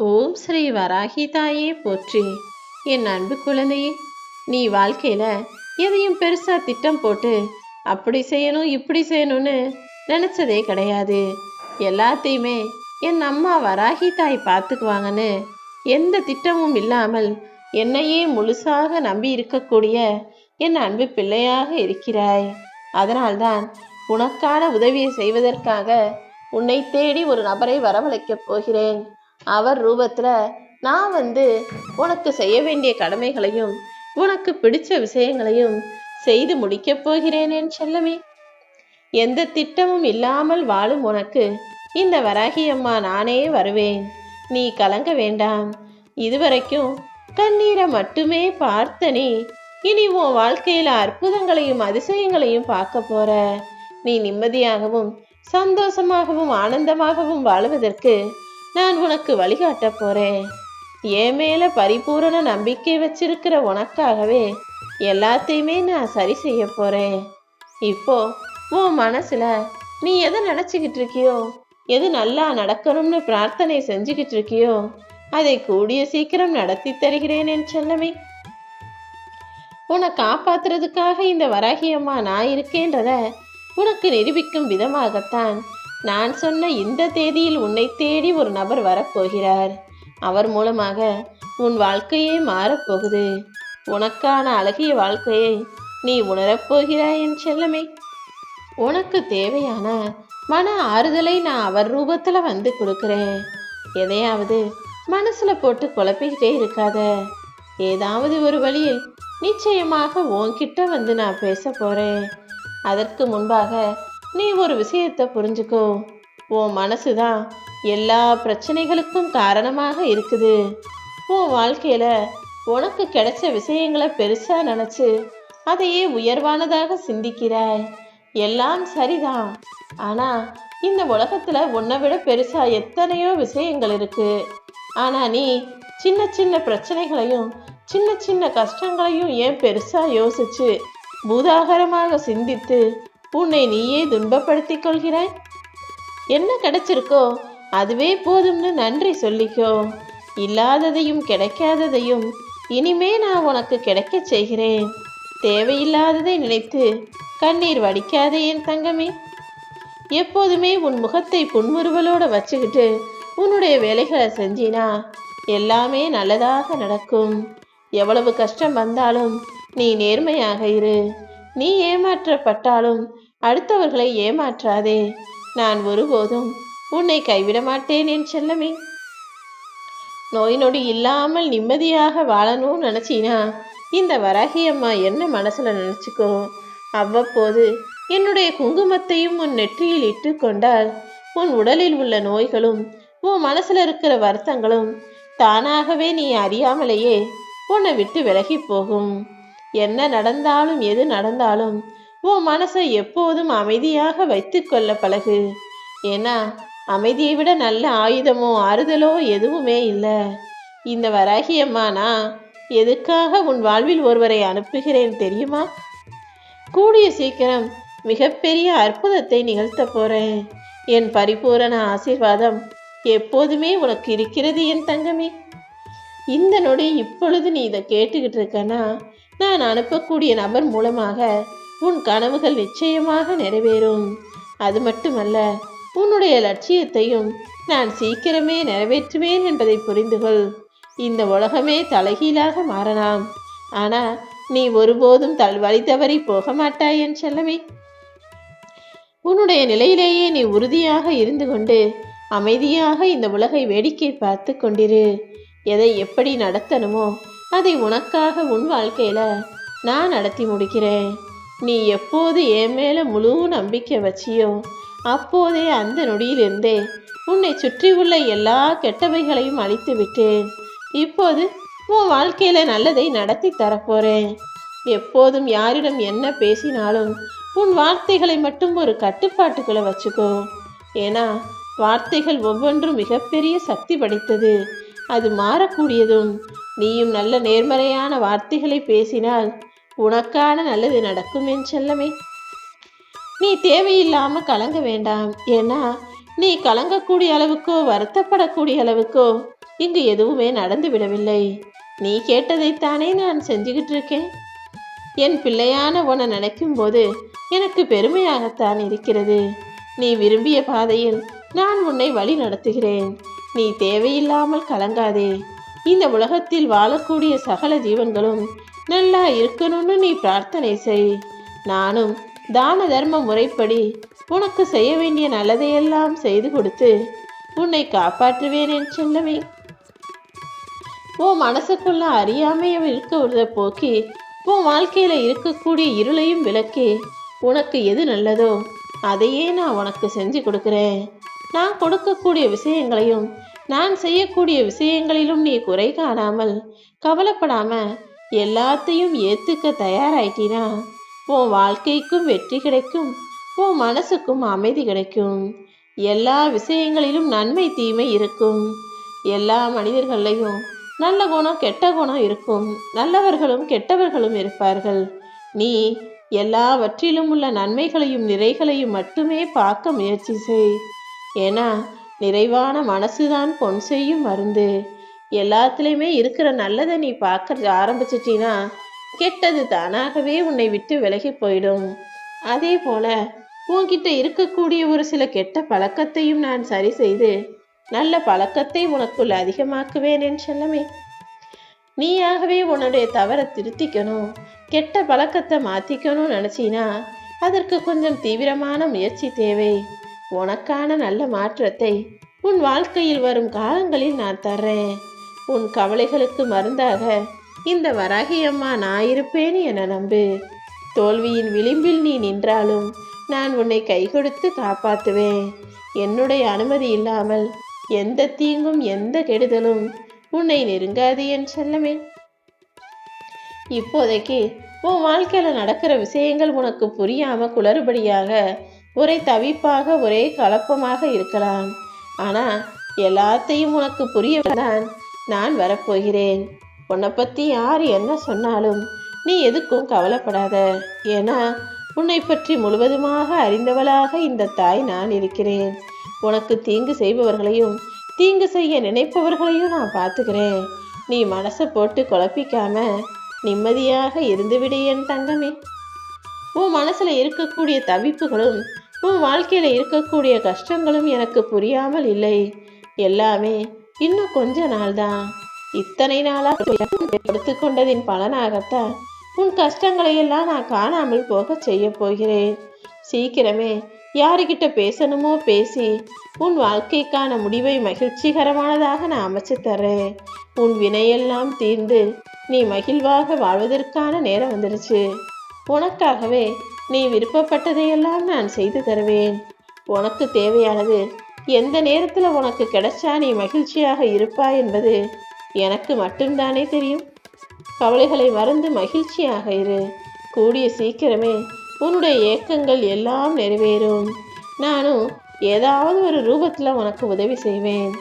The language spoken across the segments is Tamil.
ஓம் ஸ்ரீ வராகி தாயே போற்றி. என் அன்பு குழந்தையே, நீ வாழ்க்கையில எதையும் பெருசா திட்டம் போட்டு அப்படி செய்யணும் இப்படி செய்யணும்னு நினைச்சதே கிடையாது. எல்லாத்தையுமே என் அம்மா வராகி தாய் பார்த்துக்குவாங்கன்னு எந்த திட்டமும் இல்லாமல் என்னையே முழுசாக நம்பி இருக்கக்கூடிய என் அன்பு பிள்ளையாக இருக்கிறாய். அதனால்தான் உனக்கான உதவியை செய்வதற்காக உன்னை தேடி ஒரு நபரை வரவழைக்கப் போகிறேன். அவர் ரூபத்துல நான் உனக்கு செய்ய வேண்டிய கடமைகளையும் உனக்கு பிடிச்ச விஷயங்களையும் செய்து முடிக்கப் போகிறேன் என் செல்லமே. எந்த திட்டமும் இல்லாமல் வாழும் உனக்கு இந்த வராகி அம்மா நானே வருவேன். நீ கலங்க வேண்டாம். இதுவரைக்கும் கண்ணீரை மட்டுமே பார்த்த நீ இனி உன் வாழ்க்கையில அற்புதங்களையும் அதிசயங்களையும் பார்க்க போற. நீ நிம்மதியாகவும் சந்தோஷமாகவும் ஆனந்தமாகவும் வாழுவதற்கு நான் உனக்கு வழிகாட்ட போறேன். என் மேல பரிபூரண நம்பிக்கை வச்சிருக்கிற உனக்காகவே எல்லாத்தையுமே நான் சரி செய்ய போறேன். இப்போ உன் மனசுல நீ எதை நினைச்சுக்கிட்டு இருக்கியோ, எது நல்லா நடக்கணும்னு பிரார்த்தனை செஞ்சுக்கிட்டு இருக்கியோ, அதை கூடிய சீக்கிரம் நடத்தி தருகிறேன் என் செல்லமே. உன்னை காப்பாத்துறதுக்காக இந்த வராகி அம்மா நான் இருக்கேன்றத உனக்கு நிரூபிக்கும் விதமாகத்தான் நான் சொன்ன இந்த தேதியில் உன்னை தேடி ஒரு நபர் வரப்போகிறார். அவர் மூலமாக உன் வாழ்க்கையே மாறப்போகுது. உனக்கான அழகிய வாழ்க்கையை நீ உணரப்போகிறாய் என் செல்லமே. உனக்கு தேவையான மன ஆறுதலை நான் அவர் ரூபத்துல கொடுக்குறேன். எதையாவது மனசுல போட்டு குழப்பிக்கிட்டே இருக்காத. ஏதாவது ஒரு வழியில் நிச்சயமாக உன்கிட்ட நான் பேச போறேன். அதற்கு முன்பாக நீ ஒரு விஷயத்தை புரிஞ்சுக்கோ. உன் மனசுதான் எல்லா பிரச்சனைகளுக்கும் காரணமாக இருக்குது. உன் வாழ்க்கையில உனக்கு கிடைச்ச விஷயங்களை பெருசா நினைச்சு அதையே உயர்வானதாக சிந்திக்கிறாய். எல்லாம் சரிதான், ஆனா இந்த உலகத்துல உன்னை விட பெருசா எத்தனையோ விஷயங்கள் இருக்கு. ஆனா நீ சின்ன சின்ன பிரச்சனைகளையும் சின்ன சின்ன கஷ்டங்களையும் ஏன் பெருசா யோசிச்சு பூதாகரமாக சிந்தித்து உன்னை நீயே துன்பப்படுத்திக் கொள்கிறாய்? என்ன கிடைச்சிருக்கோ அதுவே போதும்னு நன்றி சொல்லிக்கோ. இல்லாததையும் கிடைக்காததையும் இனிமே நான் உனக்கு கிடைக்க செய்கிறேன். தேவையில்லாததை நினைத்து கண்ணீர் வடிக்காதே என் தங்கமே. எப்போதுமே உன் முகத்தை புன்முறுவலோட வச்சுக்கிட்டு உன்னுடைய வேலைகளை செஞ்சினா எல்லாமே நல்லதாக நடக்கும். எவ்வளவு கஷ்டம் வந்தாலும் நீ நேர்மையாக இரு. நீ ஏமாற்றப்பட்டாலும் அடுத்தவர்களை ஏமாற்றாதே. நான் ஒருபோதும் உன்னை கைவிட மாட்டேன் என் செல்லமே. நோய் நொடி இல்லாமல் நிம்மதியாக வாழணும்னு நினைச்சினா இந்த வராகி அம்மா என்ன மனசுல நினைச்சுக்கோ. அவ்வப்போது என்னுடைய குங்குமத்தையும் உன் நெற்றியில் இட்டு கொண்டால் உன் உடலில் உள்ள நோய்களும் உன் மனசுல இருக்கிற வருத்தங்களும் தானாகவே நீ அறியாமலேயே உன்னை விட்டு விலகி போகும். என்ன நடந்தாலும் எது நடந்தாலும் உன் மனசை எப்போதும் அமைதியாக வைத்து கொள்ள பழகு. ஏன்னா அமைதியை விட நல்ல ஆயுதமோ ஆறுதலோ எதுவுமே இல்லை. இந்த வராகி அம்மா நான் எதுக்காக உன் வாழ்வில் ஒருவரை அனுப்புகிறேன் தெரியுமா? கூடிய சீக்கிரம் மிகப்பெரிய அற்புதத்தை நிகழ்த்த போறேன். என் பரிபூரண ஆசீர்வாதம் எப்போதுமே உனக்கு இருக்கிறது என் தங்கமே. இந்த நொடி இப்பொழுது நீ இதை கேட்டுக்கிட்டு இருக்கனா நான் அனுப்பக்கூடிய நபர் மூலமாக உன் கனவுகள் நிச்சயமாக நிறைவேறும். அது மட்டுமல்ல, உன்னுடைய லட்சியத்தையும் நான் சீக்கிரமே நிறைவேற்றுவேன் என்பதை புரிந்துகொள். இந்த உலகமே தலைகீழாக மாறலாம், ஆனா நீ ஒருபோதும் வழி தவறி போக மாட்டாய் என் செல்லமே. உன்னுடைய நிலையிலேயே நீ உறுதியாக இருந்து கொண்டு அமைதியாக இந்த உலகை வேடிக்கை பார்த்து கொண்டிரு. எதை எப்படி நடத்தணுமோ அதை உனக்காக உன் வாழ்க்கையில நான் நடத்தி முடிக்கிறேன். நீ எப்போது என் மேல முழு நம்பிக்கை வச்சியோ அப்போதே அந்த நொடியிலிருந்தே உன்னை சுற்றி உள்ள எல்லா கெட்டவைகளையும் அழித்து விட்டேன். இப்போது உன் வாழ்க்கையில நல்லதை நடத்தி தரப்போறேன். எப்போதும் யாரிடம் என்ன பேசினாலும் உன் வார்த்தைகளை மட்டும் ஒரு கட்டுப்பாட்டுக்குள்ள வச்சுக்கோ. ஏன்னா வார்த்தைகள் ஒவ்வொன்றும் மிகப்பெரிய சக்தி படைத்தது. அது மாறக்கூடியதும். நீயும் நல்ல நேர்மறையான வார்த்தைகளை பேசினால் உனக்கான நல்லது நடக்கும் என் செல்லமே. நீ தேவையில்லாம கலங்க வேண்டாம். ஏன்னா நீ கலங்கக்கூடிய அளவுக்கோ வருத்தப்படக்கூடிய அளவுக்கோ இங்கு எதுவுமே நடந்து விடவில்லை. நீ கேட்டதைத்தானே நான் செஞ்சுக்கிட்டு இருக்கேன். என் பிள்ளையான உன்னை நினைக்கும் போது எனக்கு பெருமையாகத்தான் இருக்கிறது. நீ விரும்பிய பாதையில் நான் உன்னை வழி நடத்துகிறேன். நீ தேவையில்லாமல் கலங்காதே. இந்த உலகத்தில் வாழக்கூடிய சகல ஜீவன்களும் நல்லா இருக்கணும்னு நீ பிரார்த்தனை செய். நானும் தான தர்ம முறைப்படி உனக்கு செய்ய வேண்டிய நல்லதையெல்லாம் செய்து கொடுத்து உன்னை காப்பாற்றுவேன் என் செல்லமே. உன் மனசுக்குள்ள அறியாமையை இருக்கிறத போக்கி உன் வாழ்க்கையில இருக்கக்கூடிய இருளையும் விளக்கி உனக்கு எது நல்லதோ அதையே நான் உனக்கு செஞ்சு கொடுக்குறேன். நான் கொடுக்கக்கூடிய விஷயங்களையும் நான் செய்யக்கூடிய விஷயங்களிலும் நீ குறை காணாமல் கவலைப்படாம எல்லாத்தையும் ஏத்துக்க தயாராயிட்டினா உன் வாழ்க்கைக்கும் வெற்றி கிடைக்கும், உன் மனசுக்கும் அமைதி கிடைக்கும். எல்லா விஷயங்களிலும் நன்மை தீமை இருக்கும். எல்லா மனிதர்களையும் நல்ல குணம் கெட்ட குணம் இருக்கும். நல்லவர்களும் கெட்டவர்களும் இருப்பார்கள். நீ எல்லாவற்றிலும் உள்ள நன்மைகளையும் நிறைகளையும் மட்டுமே பார்க்க முயற்சி செய். ஏன்னா நிறைவான மனசுதான் பொன் செய்யும் மருந்து. எல்லாத்துலேயுமே இருக்கிற நல்லதை நீ பார்க்க ஆரம்பிச்சிட்டினா கெட்டது தானாகவே உன்னை விட்டு விலகி போயிடும். அதே போல உன்கிட்ட இருக்கக்கூடிய ஒரு சில கெட்ட பழக்கத்தையும் நான் சரி செய்து நல்ல பழக்கத்தை உனக்குள் அதிகமாக்குவேன் என் செல்லமே. நீயாகவே உன்னுடைய தவறை திருத்திக்கணும், கெட்ட பழக்கத்தை மாற்றிக்கணும்னு நினச்சினா அதற்கு கொஞ்சம் தீவிரமான முயற்சி தேவை. உனக்கான நல்ல மாற்றத்தை உன் வாழ்க்கையில் வரும் காலங்களில் நான் தர்றேன். உன் கவலைகளுக்கு மருந்தாக இந்த வராகி அம்மா நான் இருப்பேன்னு என நம்பு. தோல்வியின் விளிம்பில் நீ நின்றாலும் நான் உன்னை கை கொடுத்து காப்பாற்றுவேன். என்னுடைய அனுமதி இல்லாமல் எந்த தீங்கும் எந்த கெடுதலும் உன்னை நெருங்காது என் செல்லமே. இப்போதைக்கு உன் வாழ்க்கையில நடக்கிற விஷயங்கள் உனக்கு புரியாம குளறுபடியாக ஒரே தவிப்பாக ஒரே கலப்பமாக இருக்கலாம். ஆனா எல்லாத்தையும் உனக்கு புரியதான் நான் வரப்போகிறேன். உன்னை பத்தி யார் என்ன சொன்னாலும் நீ எதுக்கும் கவலைப்படாத. ஏன்னா உன்னை பற்றி முழுவதுமாக அறிந்தவளாக இந்த தாய் நான் இருக்கிறேன். உனக்கு தீங்கு செய்பவர்களையும் தீங்கு செய்ய நினைப்பவர்களையும் நான் பார்த்துக்கிறேன். நீ மனசை போட்டு குழப்பிக்காம நிம்மதியாக இருந்துவிடு என் தங்கமே. உன் மனசுல இருக்கக்கூடிய தவிப்புகளும் உன் வாழ்க்கையில இருக்கக்கூடிய கஷ்டங்களும் எனக்கு புரியாமல் இல்லை. எல்லாமே இன்னும் கொஞ்ச நாள் தான். இத்தனை நாளா எடுத்து கொண்டதின் பலனாகத்தான் உன் கஷ்டங்களை எல்லாம் நான் காணாமல் போக செய்ய போகிறேன். சீக்கிரமே யாருக்கிட்ட பேசணுமோ பேசி உன் வாழ்க்கைக்கான முடிவை மகிழ்ச்சிகரமானதாக நான் அமைச்சு தர்றேன். உன் வினையெல்லாம் தீர்ந்து நீ மகிழ்வாக வாழ்வதற்கான நேரம் வந்துடுச்சு. உனக்காகவே நீ விருப்பப்பட்டதையெல்லாம் நான் செய்து தருவேன். உனக்கு தேவையானது எந்த நேரத்தில் உனக்கு கிடைச்சா நீ மகிழ்ச்சியாக இருப்பாய் என்பது எனக்கு மட்டும்தானே தெரியும். கவலைகளை மறந்து மகிழ்ச்சியாக இரு. கூடிய சீக்கிரமே உன்னுடைய ஏக்கங்கள் எல்லாம் நிறைவேறும். நானும் ஏதாவது ஒரு ரூபத்தில் உனக்கு உதவி செய்வேன்.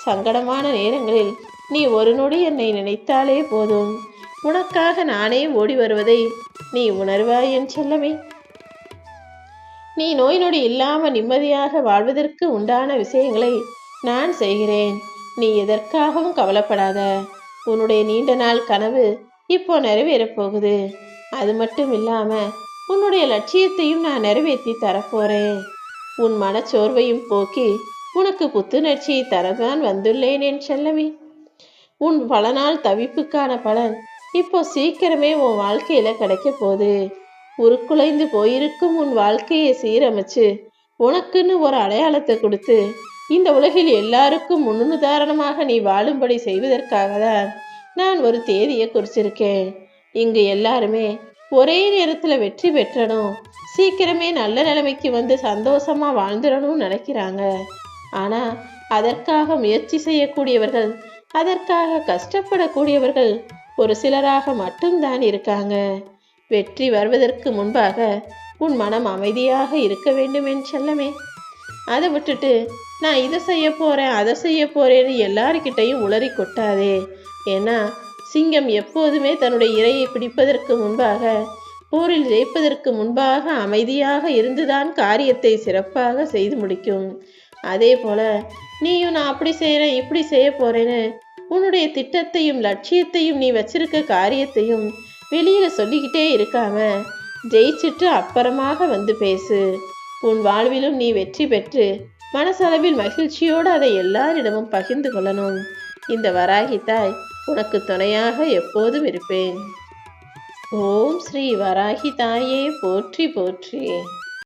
சங்கடமான நேரங்களில் நீ ஒரு நொடி என்னை நினைத்தாலே போதும். உனக்காக நானே ஓடி வருவதை நீ உணர்வாய் என் செல்லமே. நீ நோய் நொடி இல்லாமல் நிம்மதியாக வாழ்வதற்கு உண்டான விஷயங்களை நான் செய்கிறேன். நீ எதற்காகவும் கவலைப்படாத. உன்னுடைய நீண்ட நாள் கனவு இப்போ நிறைவேறப் போகுது. அது மட்டும் இல்லாம உன்னுடைய லட்சியத்தையும் நான் நிறைவேற்றி தரப்போறேன். உன் மனச்சோர்வையும் போக்கி உனக்கு புத்துணர்ச்சியை தரதான் வந்துள்ளேன் என் செல்லமே. உன் பல நாள் தவிப்புக்கான பலன் இப்போ சீக்கிரமே உன் வாழ்க்கையில கிடைக்க போகுது. உருக்குலைந்து போயிருக்கும் உன் வாழ்க்கையை சீரமைச்சு உனக்குன்னு ஒரு அடையாளத்தை கொடுத்து இந்த உலகில் எல்லாருக்கும் முன்னுதாரணமாக நீ வாழும்படி செய்வதற்காக தான் நான் ஒரு தேதியை குறிச்சிருக்கேன். இங்கு எல்லாருமே ஒரே நேரத்துல வெற்றி பெற்றணும், சீக்கிரமே நல்ல நிலைமைக்கு வந்து சந்தோஷமா வாழ்ந்துடணும்னு நினைக்கிறாங்க. ஆனா அதற்காக முயற்சி செய்யக்கூடியவர்கள், அதற்காக கஷ்டப்படக்கூடியவர்கள் ஒரு சிலராக மட்டும்தான் இருக்காங்க. வெற்றி வருவதற்கு முன்பாக உன் மனம் அமைதியாக இருக்க வேண்டும் என் செல்லமே. அதை விட்டுட்டு நான் இதை செய்ய போறேன் அதை செய்ய போறேன்னு எல்லாருக்கிட்டையும் உளறி கொட்டாதே. ஏன்னா சிங்கம் எப்போதுமே தன்னுடைய இரையை பிடிப்பதற்கு முன்பாக, போரில் ஜெயிப்பதற்கு முன்பாக அமைதியாக இருந்துதான் காரியத்தை சிறப்பாக செய்து முடிக்கும். அதே போல நீயும் நான் அப்படி செய்கிறேன் இப்படி செய்ய போறேன்னு உன்னுடைய திட்டத்தையும் லட்சியத்தையும் நீ வச்சிருக்க காரியத்தையும் வெளியில சொல்லிக்கிட்டே இருக்காம ஜெயிச்சிட்டு அப்புறமாக வந்து பேசு. உன் வாழ்விலும் நீ வெற்றி பெற்று மனசளவில் மகிழ்ச்சியோடு அதை எல்லாரிடமும் பகிர்ந்து கொள்ளணும். இந்த வராகி தாய் உனக்கு துணையாக எப்போதும் இருப்பேன். ஓம் ஸ்ரீ வராகி தாயே போற்றி போற்றி.